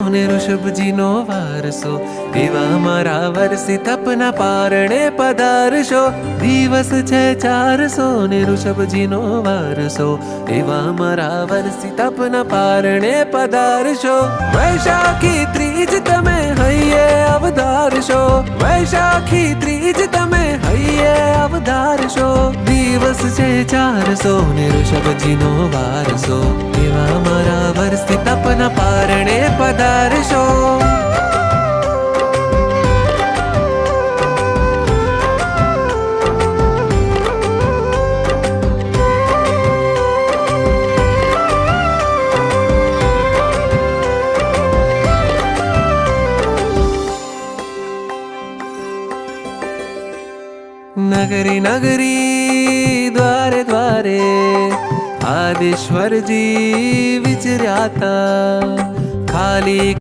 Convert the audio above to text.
ને ઋષભજીનો વારસો, એવા મારા વર્ષી તપના પારણે પધારશો. દિવસ છે 400 ને ઋષભજીનો વારસો, એવા મારા વર્ષી તપના પારણે પધારશો. વૈશાખી ત્રીજ તમે હૈયે અવધારશો, વૈશાખી ત્રીજ તમે હૈયે અવધારશો. દિવસ છે 400 ને ઋષભજીનો વારસો, એવા મારા વર્ષી તપના પારણે પધારશો. नगरी नगरी द्वारे द्वारे आदिश्वर जी विचर्याता, खाली